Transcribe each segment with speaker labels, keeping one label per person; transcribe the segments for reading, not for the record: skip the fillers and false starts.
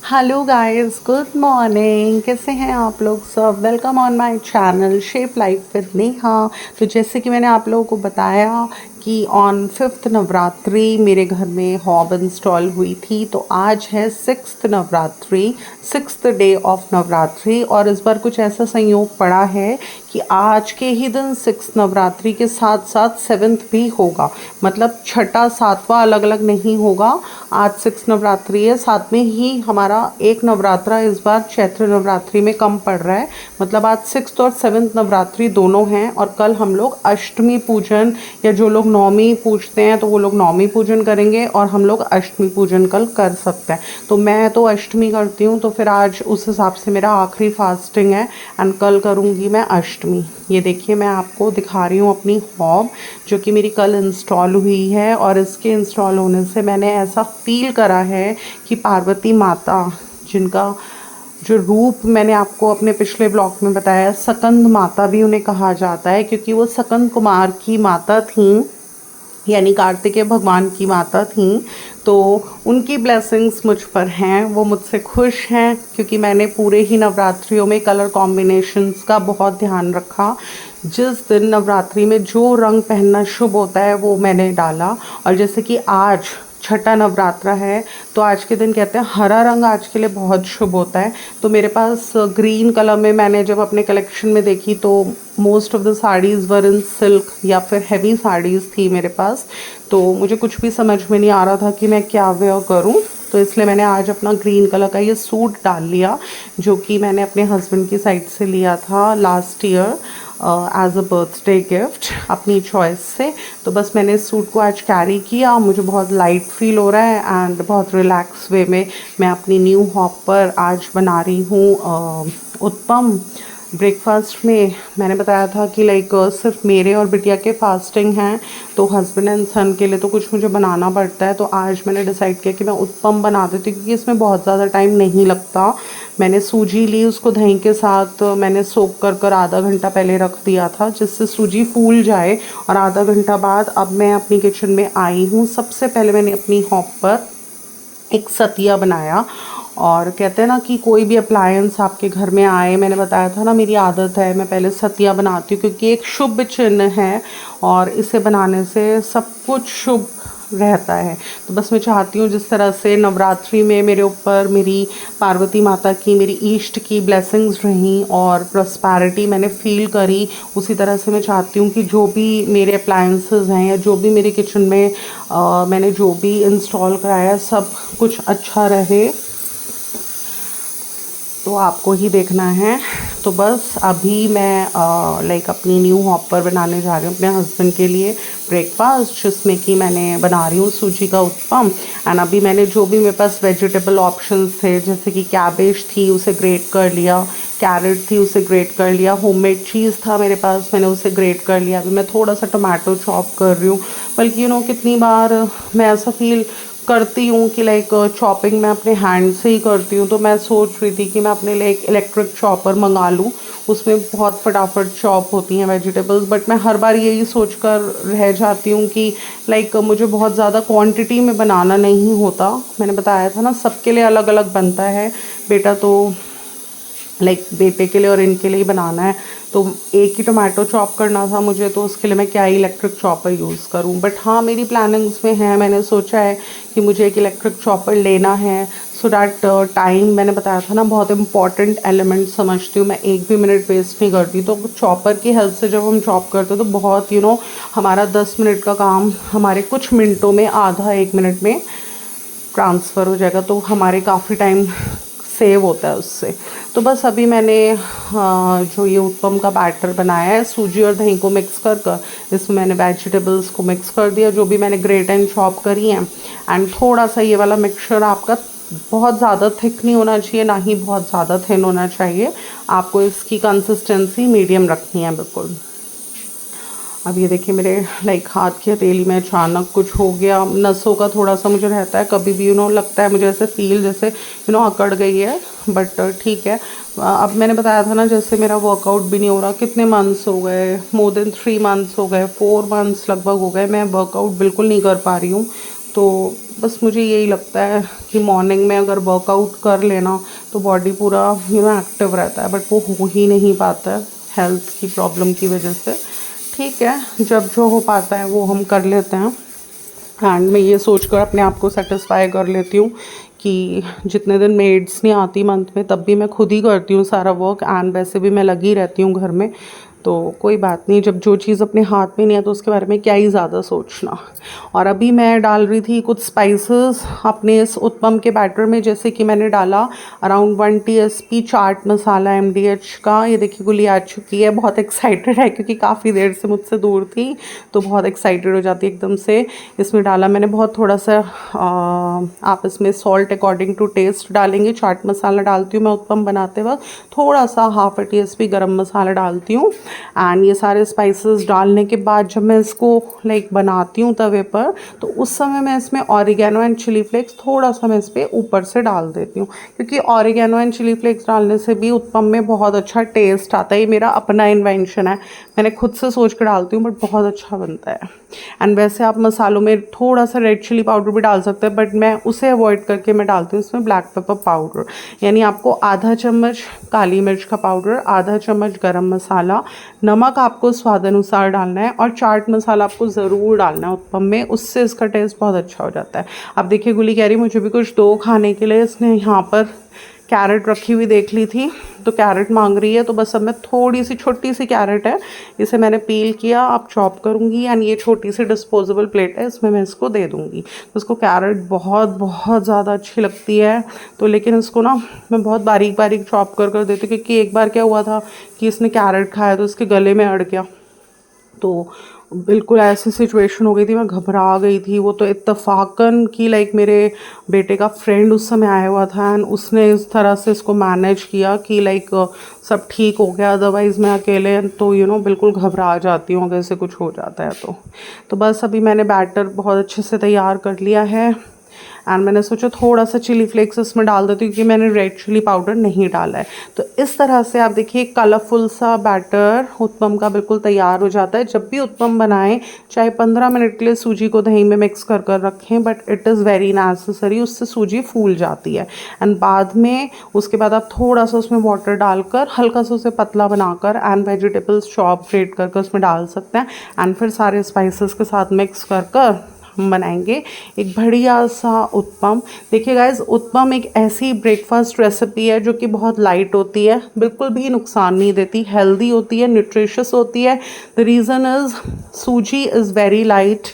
Speaker 1: Hello guys, good morning. कैसे हैं आप लोग सब? Welcome on my channel shape life with Neha. तो जैसे कि मैंने आप लोगों को बताया कि ऑन 5th नवरात्रि मेरे घर में हॉब इंस्टॉल हुई थी। तो आज है 6th Navratri, 6th day of Navratri. और इस बार कुछ ऐसा संयोग पड़ा है कि आज के ही दिन 6th नवरात्रि के साथ साथ 7th भी होगा। मतलब छठा सातवां अलग अलग नहीं होगा। आज 6th नवरात्रि है, साथ में ही हमारा एक नवरात्रा इस बार चैत्र नवरात्रि में कम पड़ रहा है। मतलब आज 6th और 7th नवरात्रि दोनों हैं। और कल हम लोग अष्टमी पूजन, या जो लोग नौमी पूजते हैं तो वो लोग नौमी पूजन करेंगे, और हम लोग अष्टमी पूजन कल कर सकते हैं। तो मैं तो अष्टमी करती हूँ, तो फिर आज उस हिसाब से मेरा आखिरी फास्टिंग है। एंड कल करूँगी मैं अष्टमी। ये देखिए, मैं आपको दिखा रही हूँ अपनी हॉब, जो कि मेरी कल इंस्टॉल हुई है। और इसके इंस्टॉल होने से मैंने ऐसा फील करा है कि पार्वती माता, जिनका जो रूप मैंने आपको अपने पिछले ब्लॉग में बताया, सकंद माता भी उन्हें कहा जाता है, क्योंकि वो सकंद कुमार की माता थीं, यानी कार्तिकेय भगवान की माता थीं। तो उनकी ब्लेसिंग्स मुझ पर हैं, वो मुझसे खुश हैं, क्योंकि मैंने पूरे ही नवरात्रियों में कलर कॉम्बिनेशंस का बहुत ध्यान रखा। जिस दिन नवरात्रि में जो रंग पहनना शुभ होता है वो मैंने डाला। और जैसे कि आज छठा नवरात्रा है, तो आज के दिन कहते हैं हरा रंग आज के लिए बहुत शुभ होता है। तो मेरे पास ग्रीन कलर में, मैंने जब अपने कलेक्शन में देखी तो most of the saris were in silk, या फिर हैवी साड़ीज़ थी मेरे पास। तो मुझे कुछ भी समझ में नहीं आ रहा था कि मैं क्या वेयर करूं। तो इसलिए मैंने आज अपना ग्रीन कलर का ये सूट डाल लिया, जो कि मैंने अपने हस्बैंड की साइड से लिया था last year as a birthday gift, अपनी चॉइस से। तो बस मैंने इस सूट को आज कैरी किया। मुझे बहुत लाइट फील हो रहा है एंड बहुत रिलैक्स वे में मैं अपनी न्यू हॉप पर आज बना रही हूँ उत्पम। ब्रेकफास्ट में मैंने बताया था कि सिर्फ मेरे और बिटिया के फास्टिंग हैं, तो हस्बैंड एंड सन के लिए तो कुछ मुझे बनाना पड़ता है। तो आज मैंने डिसाइड किया कि मैं उत्पम बना देती हूँ, क्योंकि इसमें बहुत ज़्यादा टाइम नहीं लगता। मैंने सूजी ली, उसको दही के साथ मैंने सोक कर आधा घंटा पहले रख दिया था, जिससे सूजी फूल जाए। और आधा घंटा बाद अब मैं अपनी किचन में आई हूँ। सबसे पहले मैंने अपनी हॉप पर एक सतिया बनाया। और कहते हैं ना कि कोई भी अप्लायंस आपके घर में आए, मैंने बताया था ना, मेरी आदत है मैं पहले सतिया बनाती हूँ, क्योंकि एक शुभ चिन्ह है और इसे बनाने से सब कुछ शुभ रहता है। तो बस मैं चाहती हूँ जिस तरह से नवरात्रि में मेरे ऊपर मेरी पार्वती माता की, मेरी ईष्ट की ब्लेसिंग्स रहीं और प्रॉस्पैरिटी मैंने फील करी, उसी तरह से मैं चाहती हूँ कि जो भी मेरे अप्लायंसेस हैं, या जो भी मेरे किचन में मैंने जो भी इंस्टॉल कराया, सब कुछ अच्छा रहे। तो आपको ही देखना है। तो बस अभी मैं अपनी न्यू हॉपर बनाने जा रही हूँ अपने हस्बैंड के लिए ब्रेकफास्ट, जिसमें कि मैंने बना रही हूँ सूजी का उत्पम। एंड अभी मैंने जो भी मेरे पास वेजिटेबल ऑप्शंस थे, जैसे कि कैबेज थी उसे ग्रेट कर लिया, कैरेट थी उसे ग्रेट कर लिया, होममेड चीज़ था मेरे पास, मैंने उसे ग्रेट कर लिया। अभी मैं थोड़ा सा टमाटो चॉप कर रही हूँ। बल्कि कितनी बार मैं ऐसा फील करती हूँ कि चॉपिंग मैं अपने हैंड से ही करती हूँ। तो मैं सोच रही थी कि मैं अपने लिए एक इलेक्ट्रिक चॉपर मंगा लूँ, उसमें बहुत फटाफट चॉप होती हैं वेजिटेबल्स। बट मैं हर बार यही सोच कर रह जाती हूँ कि मुझे बहुत ज़्यादा क्वांटिटी में बनाना नहीं होता। मैंने बताया था ना, सबके लिए अलग अलग बनता है। बेटा तो बेटे के लिए और इनके लिए ही बनाना है, तो एक ही टोमेटो चॉप करना था मुझे, तो उसके लिए मैं क्या ही इलेक्ट्रिक चॉपर यूज़ करूं। बट हाँ, मेरी प्लानिंग्स में है, मैंने सोचा है कि मुझे एक इलेक्ट्रिक चॉपर लेना है, सो डैट टाइम, मैंने बताया था ना, बहुत इंपॉर्टेंट एलिमेंट समझती हूँ मैं, एक भी मिनट वेस्ट नहीं करती। तो चॉपर की हेल्प से जब हम चॉप करते हैं तो बहुत हमारा 10 मिनट का काम हमारे कुछ मिनटों में, आधा एक मिनट में ट्रांसफ़र हो जाएगा। तो हमारे काफ़ी टाइम सेव होता है उससे। तो बस अभी मैंने जो ये उत्पम का बैटर बनाया है, सूजी और दही को मिक्स कर कर इसमें मैंने वेजिटेबल्स को मिक्स कर दिया, जो भी मैंने ग्रेट एंड चॉप करी हैं। एंड थोड़ा सा ये वाला मिक्सचर आपका बहुत ज़्यादा थिक नहीं होना चाहिए, ना ही बहुत ज़्यादा थिन होना चाहिए। आपको इसकी कंसिस्टेंसी मीडियम रखनी है बिल्कुल। अब ये देखिए, मेरे हाथ की हथेली में अचानक कुछ हो गया। नसों का थोड़ा सा मुझे रहता है, कभी भी लगता है मुझे ऐसे फील जैसे अकड़ गई है। बट ठीक है। अब मैंने बताया था ना, जैसे मेरा वर्कआउट भी नहीं हो रहा, कितने मंथ्स हो गए, मोर देन 3 मंथ्स हो गए, 4 मंथ्स लगभग हो गए, मैं वर्कआउट बिल्कुल नहीं कर पा रही हूँ। तो बस मुझे यही लगता है कि मॉर्निंग में अगर वर्कआउट कर लेना तो बॉडी पूरा एक्टिव रहता है, बट वो हो ही नहीं पाता है हेल्थ की प्रॉब्लम की वजह से। ठीक है, जब जो हो पाता है वो हम कर लेते हैं। एंड मैं ये सोचकर अपने आप को सेटिस्फाई कर लेती हूँ कि जितने दिन मेड्स नहीं आती मंथ में तब भी मैं खुद ही करती हूँ सारा वर्क, एंड वैसे भी मैं लगी रहती हूँ घर में, तो कोई बात नहीं। जब जो चीज़ अपने हाथ में नहीं है तो उसके बारे में क्या ही ज़्यादा सोचना। और अभी मैं डाल रही थी कुछ स्पाइसेस अपने इस उत्पम के बैटर में, जैसे कि मैंने डाला around 1 TSP chaat masala MDH का। ये देखिए गुली आ चुकी है, बहुत एक्साइटेड है क्योंकि काफ़ी देर से मुझसे दूर थी तो बहुत एक्साइटेड हो जाती है एकदम से। इसमें डाला मैंने बहुत थोड़ा सा, आप इसमें सॉल्ट अकॉर्डिंग टू टेस्ट डालेंगे। चाट मसाला डालती हूँ मैं उत्पम बनाते वक्त, थोड़ा सा 1/2 TSP गरम मसाला डालती हूँ। एंड ये सारे स्पाइसेस डालने के बाद जब मैं इसको लाइक बनाती हूँ तवे पर, तो उस समय मैं इसमें ऑरिगेनो एंड चिली फ्लेक्स थोड़ा सा मैं इस पर ऊपर से डाल देती हूँ, क्योंकि ऑरिगेनो एंड चिली फ्लेक्स डालने से भी उत्पम में बहुत अच्छा टेस्ट आता है। ये मेरा अपना इन्वेंशन है, मैंने खुद से सोच कर डालती हूँ, बट बहुत अच्छा बनता है। एंड वैसे आप मसालों में थोड़ा सा रेड चिली पाउडर भी डाल सकते हैं, बट मैं उसे अवॉइड करके मैं डालती हूँ इसमें ब्लैक पेपर पाउडर। यानी आपको आधा चम्मच काली मिर्च का पाउडर, आधा चम्मच गरम मसाला, नमक आपको स्वाद अनुसार डालना है, और चाट मसाला आपको ज़रूर डालना है उत्पम में, उससे इसका टेस्ट बहुत अच्छा हो जाता है। अब देखिए गुली कह रही मुझे भी कुछ दो खाने के लिए, इसने यहाँ पर कैरेट रखी हुई देख ली थी तो कैरेट मांग रही है। तो बस अब मैं थोड़ी सी छोटी सी कैरेट है, इसे मैंने पील किया, अब चॉप करूँगी, एंड ये छोटी सी डिस्पोजेबल प्लेट है, इसमें मैं इसको दे दूँगी। तो उसको कैरेट बहुत बहुत ज़्यादा अच्छी लगती है, तो लेकिन इसको ना मैं बहुत बारीक बारीक चॉप कर देती हूँ, क्योंकि एक बार क्या हुआ था कि इसने कैरेट खाया तो इसके गले में अड़ गया, तो बिल्कुल ऐसी सिचुएशन हो गई थी, मैं घबरा गई थी। वो तो इत्तफाकन कि लाइक मेरे बेटे का फ्रेंड उस समय आया हुआ था, एंड उसने इस तरह से इसको मैनेज किया कि लाइक सब ठीक हो गया। अदरवाइज़ मैं अकेले तो बिल्कुल घबरा जाती हूँ अगर ऐसे कुछ हो जाता है तो बस अभी मैंने बैटर बहुत अच्छे से तैयार कर लिया है, एंड मैंने सोचा थोड़ा सा चिली फ्लेक्स इसमें डाल देती हूँ, क्योंकि मैंने रेड चिली पाउडर नहीं डाला है। तो इस तरह से आप देखिए कलरफुल सा बैटर उत्पम का बिल्कुल तैयार हो जाता है। जब भी उत्पम बनाएं चाहे 15 मिनट के लिए सूजी को दही में मिक्स कर रखें, but it is very necessary, उससे सूजी फूल जाती है। एंड बाद में उसके बाद आप थोड़ा सा उसमें वाटर डालकर हल्का सा उसे पतला बनाकर एंड वेजिटेबल्स चॉप ग्रेट कर उसमें डाल सकते हैं, एंड फिर सारे स्पाइसेस के साथ मिक्स कर हम बनाएंगे एक बढ़िया सा उत्पम। देखिए गाइज, उत्पम एक ऐसी ब्रेकफास्ट रेसिपी है जो कि बहुत लाइट होती है, बिल्कुल भी नुकसान नहीं देती, हेल्दी होती है, न्यूट्रिशियस होती है। The reason is suji is very light,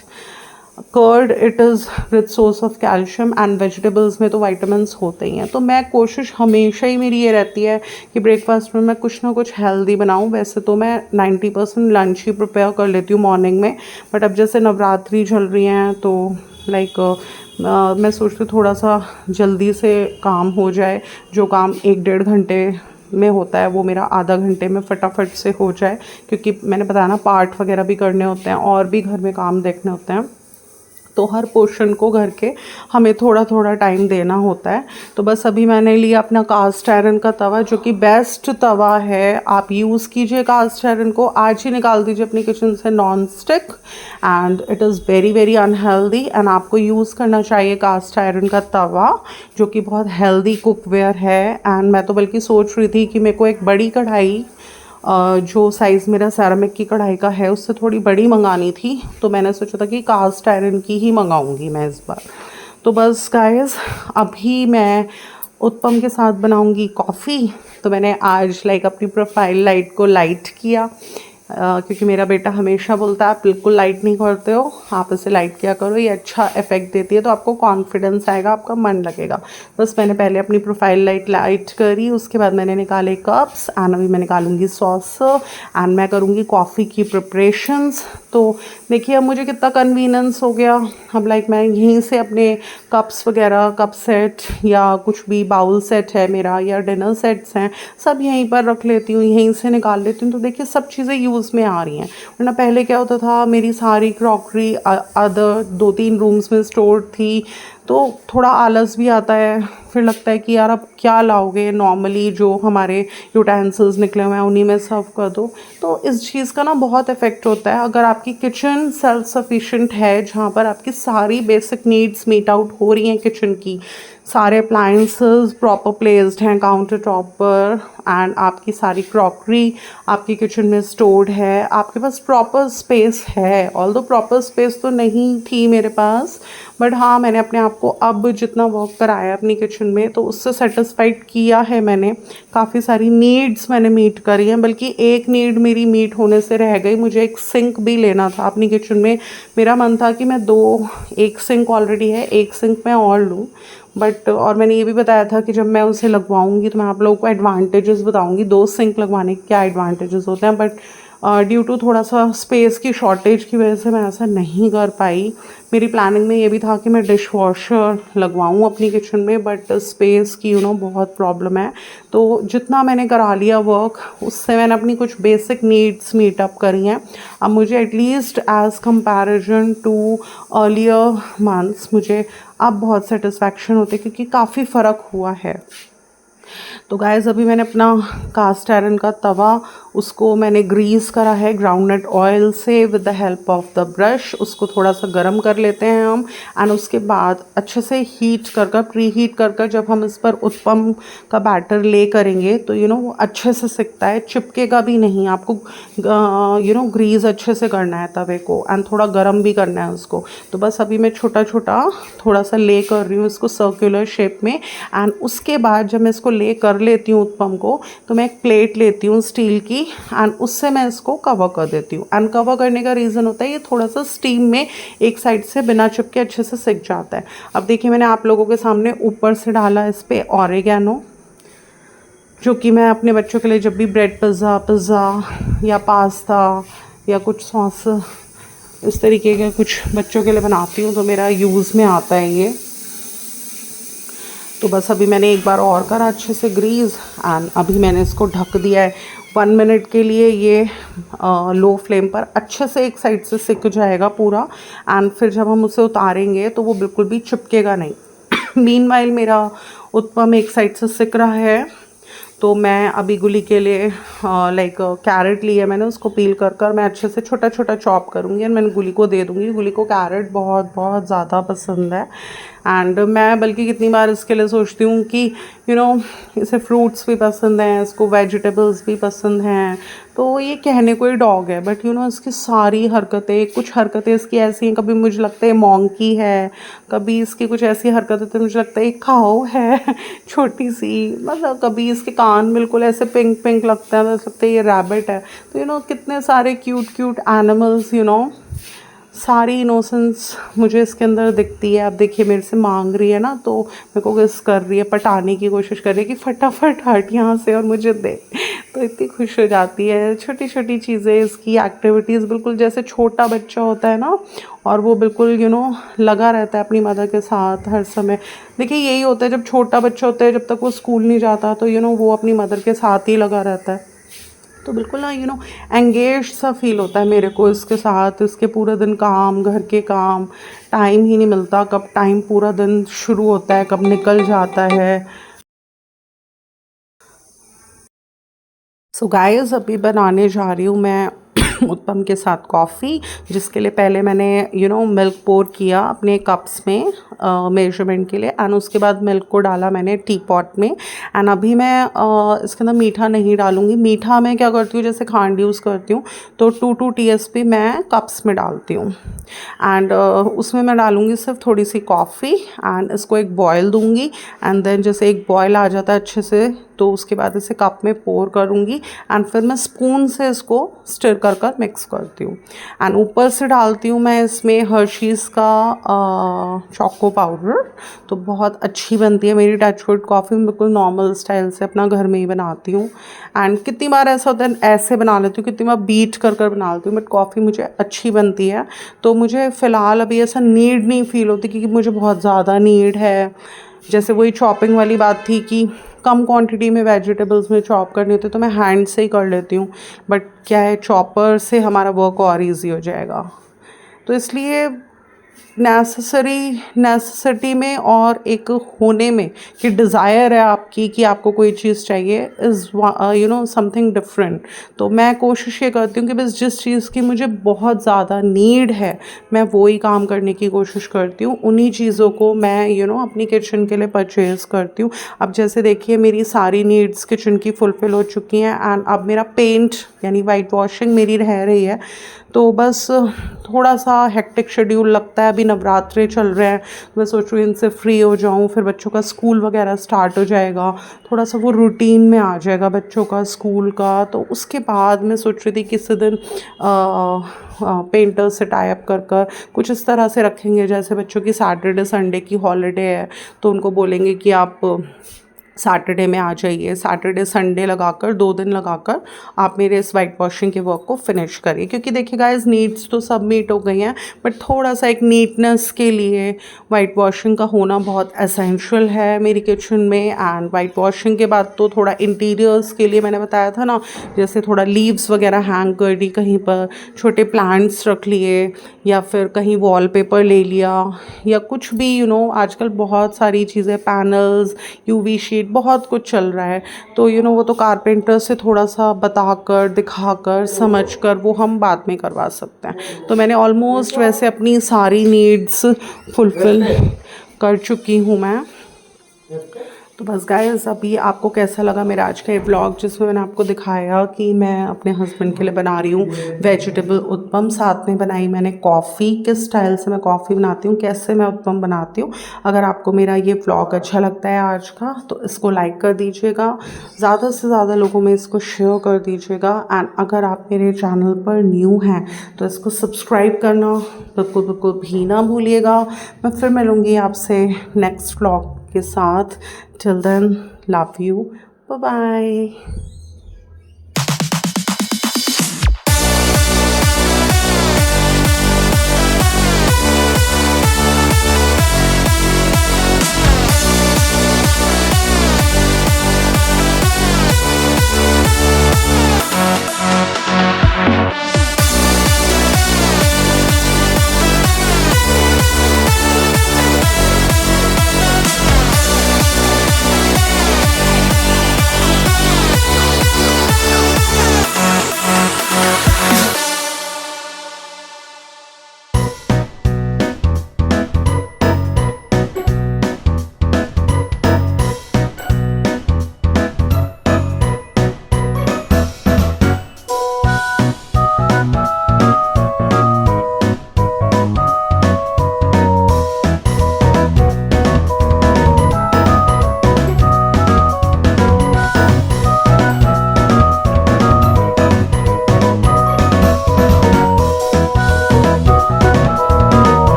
Speaker 1: curd it is rich source of calcium, and vegetables में तो विटामिन्स होते ही हैं। तो मैं कोशिश हमेशा ही मेरी ये रहती है कि ब्रेकफास्ट में मैं कुछ ना कुछ हेल्दी बनाऊं। वैसे तो मैं 90% लंच ही प्रिपेयर कर लेती हूँ मॉर्निंग में, बट अब जैसे नवरात्रि चल रही हैं तो लाइक मैं सोचती हूँ थोड़ा सा जल्दी से काम हो जाए। जो काम 1-1.5 घंटे में होता है वो मेरा आधा घंटे में फटाफट से हो जाए, क्योंकि मैंने बताया ना पार्ट वगैरह भी करने होते हैं और भी घर में काम देखने होते हैं, तो हर पोर्शन को घर के हमें थोड़ा थोड़ा टाइम देना होता है। तो बस अभी मैंने लिया अपना कास्ट आयरन का तवा, जो कि बेस्ट तवा है, आप यूज़ कीजिए कास्ट आयरन को, आज ही निकाल दीजिए अपनी किचन से non stick, and it is very very unhealthy. And आपको यूज़ करना चाहिए कास्ट आयरन का तवा, जो कि बहुत हेल्दी कुकवेयर है। एंड मैं तो बल्कि सोच रही थी कि मेरे को एक बड़ी कढ़ाई, जो साइज़ मेरा सेरामिक की कढ़ाई का है उससे थोड़ी बड़ी मंगानी थी, तो मैंने सोचा था कि कास्ट आयरन की ही मंगाऊंगी मैं इस बार। तो बस गाइस, अभी मैं उत्पम के साथ बनाऊंगी कॉफ़ी। तो मैंने आज लाइक अपनी प्रोफाइल लाइट को लाइट किया, क्योंकि मेरा बेटा हमेशा बोलता है आप बिल्कुल लाइट नहीं करते हो, आप इसे लाइट किया करो, ये अच्छा इफेक्ट देती है, तो आपको कॉन्फिडेंस आएगा, आपका मन लगेगा। बस मैंने पहले अपनी प्रोफाइल लाइट करी, उसके बाद मैंने निकाले कप्स, एंड अभी मैं निकालूंगी सॉस, एंड मैं करूँगी कॉफ़ी की प्रिपरेशंस। तो देखिए अब मुझे कितना कन्वीनियंस हो गया, अब लाइक मैं यहीं से अपने कप्स वगैरह, कप सेट या कुछ भी बाउल सेट है मेरा या डिनर सेट्स हैं, सब यहीं पर रख लेती हूँ, यहीं से निकाल लेती हूँ। तो देखिए सब चीज़ें यूज़ में आ रही हैं, वरना पहले क्या होता था मेरी सारी क्रॉकरी अदर 2-3 रूम्स में स्टोर थी, तो थोड़ा आलस भी आता है। फिर लगता है कि यार अब क्या लाओगे, नॉर्मली जो हमारे यूटेंसिल्स निकले हुए हैं उन्हीं में सर्व कर दो। तो इस चीज़ का ना बहुत इफ़ेक्ट होता है। अगर आपकी किचन सेल्फ सफिशिएंट है, जहाँ पर आपकी सारी बेसिक नीड्स मीट आउट हो रही हैं किचन की, सारे अप्लायंसेस प्रॉपर प्लेस्ड हैं काउंटर टॉप पर, एंड आपकी सारी क्रॉकरी आपकी किचन में स्टोर्ड है, आपके पास प्रॉपर स्पेस है। ऑल्दो प्रॉपर स्पेस तो नहीं थी मेरे पास, बट हाँ मैंने अपने आप को अब जितना वर्क कराया अपनी किचन में तो उससे सेटिस्फाइड किया है मैंने। काफ़ी सारी नीड्स मैंने मीट करी हैं, बल्कि एक नीड मेरी मीट होने से रह गई। मुझे एक सिंक भी लेना था अपनी किचन में। मेरा मन था कि मैं एक सिंक ऑलरेडी है, एक सिंक मैं और लूँ, बट और मैंने ये भी बताया था कि जब मैं उसे लगवाऊंगी तो मैं आप लोगों को एडवांटेजेस बताऊंगी, 2 सिंक लगवाने के क्या एडवांटेजेस होते हैं। बट ड्यू टू थोड़ा सा स्पेस की शॉर्टेज की वजह से मैं ऐसा नहीं कर पाई। मेरी प्लानिंग में ये भी था कि मैं डिश वॉशर लगवाऊँ अपनी किचन में, बट स्पेस की बहुत प्रॉब्लम है। तो जितना मैंने करा लिया वर्क, उससे मैंने अपनी कुछ बेसिक नीड्स मीट अप करी हैं। अब मुझे at least as comparison to earlier months मुझे अब बहुत सेटिस्फैक्शन होती है, क्योंकि काफ़ी फ़र्क हुआ है। तो गाइस अभी मैंने अपना कास्ट आयरन का तवा, उसको मैंने ग्रीस करा है ग्राउंडनट ऑयल से with the help of the brush. उसको थोड़ा सा गर्म कर लेते हैं हम, एंड उसके बाद अच्छे से हीट कर प्री हीट कर जब हम इस पर उत्पम का बैटर ले करेंगे तो वो अच्छे से सिकता है, चिपकेगा भी नहीं। आपको ग्रीस अच्छे से करना है तवे को, एंड थोड़ा गर्म भी करना है उसको। तो बस अभी मैं छोटा छोटा थोड़ा सा ले कर रही हूँ इसको सर्कुलर शेप में, एंड उसके बाद जब मैं इसको ले कर लेती हूँ उत्पम को, तो मैं एक प्लेट लेती हूँ स्टील की, एंड उससे मैं इसको कवर कर देती हूँ। एंड कवर करने का रीज़न होता है ये थोड़ा सा स्टीम में एक साइड से बिना चिपके अच्छे से सिक जाता है। अब देखिए मैंने आप लोगों के सामने ऊपर से डाला इस पर ऑरिगेनो, जो कि मैं अपने बच्चों के लिए जब भी ब्रेड पिज़्ज़ा या पास्ता या कुछ सॉस इस तरीके के कुछ बच्चों के लिए बनाती हूँ तो मेरा यूज़ में आता है ये। तो बस अभी मैंने एक बार और करा अच्छे से ग्रीस, एंड अभी मैंने इसको ढक दिया है 1 मिनट के लिए। ये लो फ्लेम पर अच्छे से एक साइड से सिक जाएगा पूरा, एंड फिर जब हम उसे उतारेंगे तो वो बिल्कुल भी चिपकेगा नहीं। मीनवाइल मेरा उत्पम एक साइड से सिक रहा है, तो मैं अभी गुली के लिए लाइक कैरेट लिया मैंने, उसको पील कर मैं अच्छे से छोटा छोटा चॉप करूँगी और मैंने गुली को दे दूँगी। गुली को कैरेट बहुत बहुत ज़्यादा पसंद है, एंड मैं बल्कि कितनी बार इसके लिए सोचती हूँ कि इसे फ्रूट्स भी पसंद हैं, इसको वेजिटेबल्स भी पसंद हैं। तो ये कहने को ही डॉग है, बट इसकी सारी हरकतें, कुछ हरकतें इसकी ऐसी हैं, कभी मुझे लगता है मॉन्की है, कभी इसकी कुछ ऐसी हरकतें तो मुझे लगता है खाओ है छोटी सी, मतलब कभी इसके कान बिल्कुल ऐसे पिंक पिंक लगता है, तो लगता है ये रैबिट है। तो कितने सारे क्यूट क्यूट एनिमल्स, सारी इनोसेंस मुझे इसके अंदर दिखती है। अब देखिए मेरे से मांग रही है ना, तो मेरे को किस कर रही है, पटाने की कोशिश कर रही है कि फटाफट हट यहाँ से और मुझे दे। तो इतनी खुश हो जाती है। छोटी छोटी चीज़ें, इसकी एक्टिविटीज़ बिल्कुल जैसे छोटा बच्चा होता है ना, और वो बिल्कुल लगा रहता है अपनी मदर के साथ हर समय। देखिए यही होता है जब छोटा बच्चा होता है, जब तक वो स्कूल नहीं जाता तो वो अपनी मदर के साथ ही लगा रहता है। तो बिल्कुल ना एंगेज सा फील होता है मेरे को इसके साथ। इसके पूरे दिन काम, घर के काम, टाइम ही नहीं मिलता, कब टाइम पूरा दिन शुरू होता है कब निकल जाता है। सो गाइस अभी बनाने जा रही हूँ मैं उत्पम के साथ कॉफ़ी, जिसके लिए पहले मैंने मिल्क पोर किया अपने कप्स में मेजरमेंट के लिए, एंड उसके बाद मिल्क को डाला मैंने टी पॉट में। एंड अभी मैं इसके अंदर मीठा नहीं डालूँगी। मीठा मैं क्या करती हूँ, जैसे खांड यूज़ करती हूँ तो 2 TSP मैं कप्स में डालती हूँ, एंड उसमें मैं डालूँगी सिर्फ थोड़ी सी कॉफ़ी, एंड इसको एक बॉयल दूँगी। एंड देन जैसे एक बॉयल आ जाता है अच्छे से, तो उसके बाद इसे कप में पोर करूँगी, एंड फिर मैं स्पून से इसको स्टिर कर मिक्स करती हूँ। एंड ऊपर से डालती हूँ मैं इसमें हर्शीज़ का चोको पाउडर। तो बहुत अच्छी बनती है मेरी टचवुड कॉफ़ी। मैं बिल्कुल नॉर्मल स्टाइल से अपना घर में ही बनाती हूँ, एंड कितनी बार ऐसा होता है ऐसे बना लेती हूँ, कितनी बार बीट कर बनाती हूँ, बट कॉफ़ी मुझे अच्छी बनती है। तो मुझे फ़िलहाल अभी ऐसा नीड नहीं फ़ील होती कि मुझे बहुत ज़्यादा नीड है। जैसे वही चॉपिंग वाली बात थी कि कम क्वांटिटी में वेजिटेबल्स में चॉप करनी होती है तो मैं हैंड से ही कर लेती हूँ, बट क्या है चॉपर से हमारा वर्क और इजी हो जाएगा। तो इसलिए नेसेसिटी में और एक होने में कि डिज़ायर है आपकी कि आपको कोई चीज़ चाहिए इज़ समथिंग डिफरेंट। तो मैं कोशिश ये करती हूँ कि बस जिस चीज़ की मुझे बहुत ज़्यादा नीड है मैं वो ही काम करने की कोशिश करती हूँ, उन्हीं चीज़ों को मैं अपनी किचन के लिए परचेज़ करती हूँ। अब जैसे देखिए मेरी सारी नीड्स किचन की फुलफ़िल हो चुकी हैं एंड अब मेरा पेंट यानी वाइट वॉशिंग मेरी रह रही है। तो बस थोड़ा सा हेक्टिक शेड्यूल लगता है, अभी नवरात्रे चल रहे हैं, मैं सोच रही हूँ इनसे फ्री हो जाऊँ, फिर बच्चों का स्कूल वगैरह स्टार्ट हो जाएगा, थोड़ा सा वो रूटीन में आ जाएगा बच्चों का स्कूल का। तो उसके बाद मैं सोच रही थी किसी दिन पेंटर से टाई अप कर कुछ इस तरह से रखेंगे, जैसे बच्चों की सैटरडे संडे की हॉलीडे है तो उनको बोलेंगे कि आप सैटरडे में आ जाइए, सैटरडे संडे लगाकर 2 दिन लगाकर आप मेरे इस वाइट वॉशिंग के वर्क को फिनिश करिए। क्योंकि देखिए गाइस नीड्स तो सब मीट हो गई हैं, बट थोड़ा सा एक नीटनेस के लिए वाइट वॉशिंग का होना बहुत एसेंशियल है मेरी किचन में। एंड वाइट वॉशिंग के बाद तो थोड़ा इंटीरियर्स के लिए मैंने बताया था ना, जैसे थोड़ा लीव्स वगैरह हैंग कर दी कहीं पर, छोटे प्लांट्स रख लिए, या फिर कहीं वॉलपेपर ले लिया, या कुछ भी आजकल बहुत सारी चीज़ें, पैनल्स, यूवी शीट, बहुत कुछ चल रहा है। तो वो तो कारपेंटर से थोड़ा सा बताकर, दिखाकर, समझकर वो हम बाद में करवा सकते हैं। तो मैंने ऑलमोस्ट वैसे अपनी सारी नीड्स फुलफ़िल कर चुकी हूँ मैं। तो बस गाइस, अभी आपको कैसा लगा मेरा आज का ये व्लॉग, जिसमें मैंने आपको दिखाया कि मैं अपने हस्बैंड के लिए बना रही हूँ वेजिटेबल उत्पम, साथ में बनाई मैंने कॉफ़ी, किस स्टाइल से मैं कॉफ़ी बनाती हूँ, कैसे मैं उत्पम बनाती हूँ। अगर आपको मेरा ये व्लॉग अच्छा लगता है आज का, तो इसको लाइक कर दीजिएगा, ज़्यादा से ज़्यादा लोगों में इसको शेयर कर दीजिएगा। एंड अगर आप मेरे चैनल पर न्यू हैं तो इसको सब्सक्राइब करना बिल्कुल भी ना भूलिएगा। मैं फिर मिलूँगी आपसे नेक्स्ट व्लॉग के साथ। Till then, love you. Bye bye.